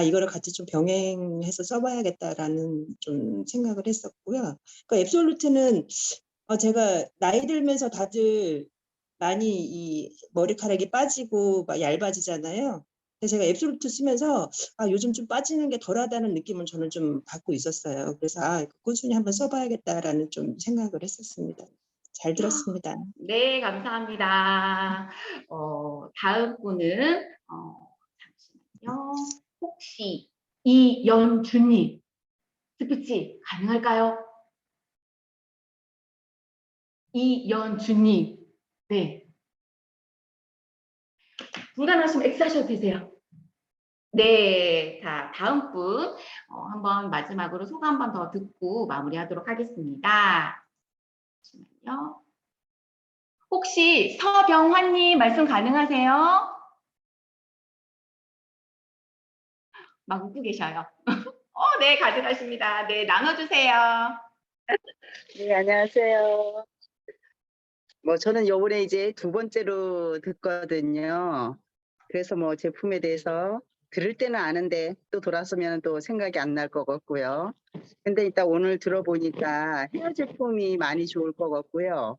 이거를 같이 좀 병행해서 써봐야겠다라는 좀 생각을 했었고요. 그 앱솔루트는 제가 나이 들면서 다들 많이 이 머리카락이 빠지고 막 얇아지잖아요. 그래서 제가 앱솔루트 쓰면서 요즘 좀 빠지는 게 덜하다는 느낌을 저는 좀 받고 있었어요. 그래서 꾸준히 한번 써봐야겠다라는 좀 생각을 했었습니다. 잘 들었습니다. 네, 감사합니다. 다음 분은, 잠시만요. 혹시 이연주님 스피치 가능할까요? 이연주님. 네. 불가능하시면 X 하셔도 되세요. 네. 자, 다음 분. 한번 마지막으로 소감 한 번 더 듣고 마무리하도록 하겠습니다. 잠시만요. 혹시 서병환님 말씀 가능하세요? 막 웃고 계셔요. 네, 가능하십니다. 네, 나눠주세요. 네, 안녕하세요. 뭐 저는 요번에 이제 두 번째로 듣거든요. 그래서 뭐 제품에 대해서 들을 때는 아는데 또 돌아서면 또 생각이 안 날 것 같고요. 근데 일단 오늘 들어보니까 헤어 제품이 많이 좋을 것 같고요.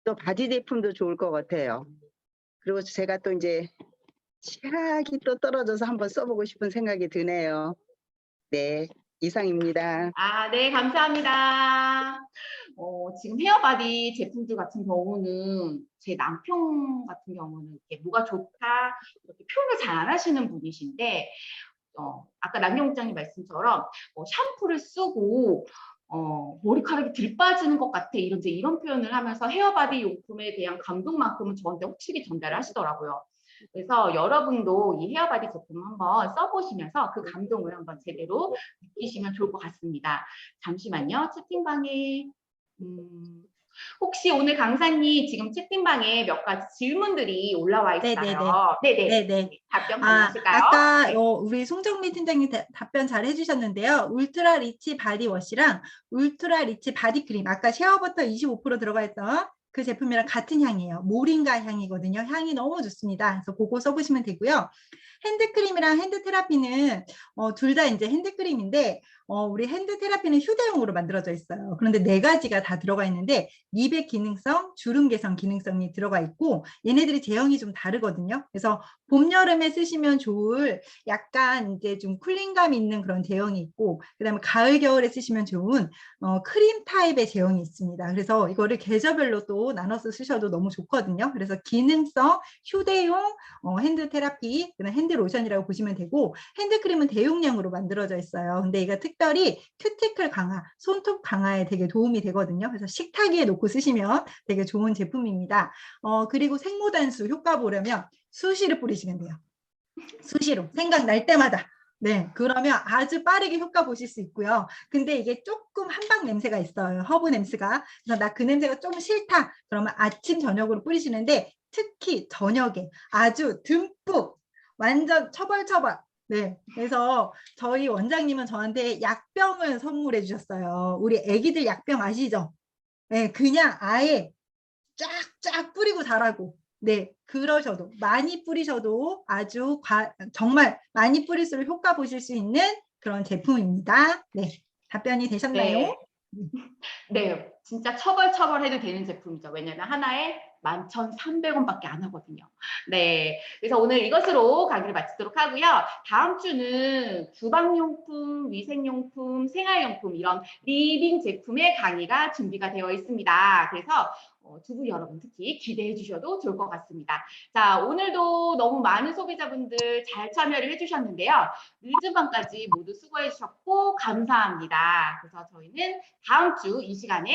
또 바디 제품도 좋을 것 같아요. 그리고 제가 또 이제 치약이 또 떨어져서 한번 써보고 싶은 생각이 드네요. 네, 이상입니다. 네, 감사합니다. 지금 헤어바디 제품들 같은 경우는 제 남편 같은 경우는 이렇게 뭐가 좋다 이렇게 표현을 잘 안 하시는 분이신데 아까 남경국장님 말씀처럼 샴푸를 쓰고 머리카락이 들빠지는 것 같아 이런 표현을 하면서 헤어바디 용품에 대한 감동만큼은 저한테 확실히 전달을 하시더라고요. 그래서 여러분도 이 헤어바디 제품 한번 써보시면서 그 감동을 한번 제대로 느끼시면 좋을 것 같습니다. 잠시만요. 채팅방에 혹시 오늘 강사님 지금 채팅방에 몇 가지 질문들이 올라와 있어요. 네네. 네네. 답변 가능하실까요? 아까 네. 우리 송정미 팀장님 답변 잘 해주셨는데요. 울트라 리치 바디워시랑 울트라 리치 바디크림, 아까 쉐어버터 25% 들어가 있던 그 제품이랑 같은 향이에요. 모링가 향이거든요. 향이 너무 좋습니다. 그래서 그거 써보시면 되고요. 핸드크림이랑 핸드 테라피는 둘 다 이제 핸드크림인데 우리 핸드 테라피는 휴대용으로 만들어져 있어요. 그런데 4가지가 다 들어가 있는데 미백 기능성, 주름 개선 기능성이 들어가 있고 얘네들이 제형이 좀 다르거든요. 그래서 봄, 여름에 쓰시면 좋을 약간 이제 좀 쿨링감 있는 그런 제형이 있고, 그다음에 가을, 겨울에 쓰시면 좋은 크림 타입의 제형이 있습니다. 그래서 이거를 계절별로 또 나눠서 쓰셔도 너무 좋거든요. 그래서 기능성, 휴대용 핸드 테라피, 그다음 핸드 로션이라고 보시면 되고, 핸드크림은 대용량으로 만들어져 있어요. 근데 이거 특별히 큐티클 강화, 손톱 강화에 되게 도움이 되거든요. 그래서 식탁위에 놓고 쓰시면 되게 좋은 제품입니다. 그리고 생모단수 효과 보려면 수시로 뿌리시면 돼요. 수시로 생각날 때마다. 네, 그러면 아주 빠르게 효과 보실 수 있고요. 근데 이게 조금 한방 냄새가 있어요. 허브 냄새가. 그래서 나 그 냄새가 좀 싫다. 그러면 아침, 저녁으로 뿌리시는데 특히 저녁에 아주 듬뿍 완전 처벌처벌. 네, 그래서 저희 원장님은 저한테 약병을 선물해 주셨어요. 우리 애기들 약병 아시죠? 네, 그냥 아예 쫙쫙 뿌리고 자라고. 네, 그러셔도 많이 뿌리셔도 아주 정말 많이 뿌릴수록 효과 보실 수 있는 그런 제품입니다. 네, 답변이 되셨나요? 네. 네, 진짜 처벌해도 되는 제품이죠. 왜냐면 하나에 11,300원밖에 안 하거든요. 네, 그래서 오늘 이것으로 강의를 마치도록 하고요. 다음 주는 주방용품, 위생용품, 생활용품 이런 리빙 제품의 강의가 준비가 되어 있습니다. 그래서 주부 여러분 특히 기대해 주셔도 좋을 것 같습니다. 자, 오늘도 너무 많은 소비자분들 잘 참여를 해주셨는데요. 늦은 밤까지 모두 수고해 주셨고 감사합니다. 그래서 저희는 다음 주 이 시간에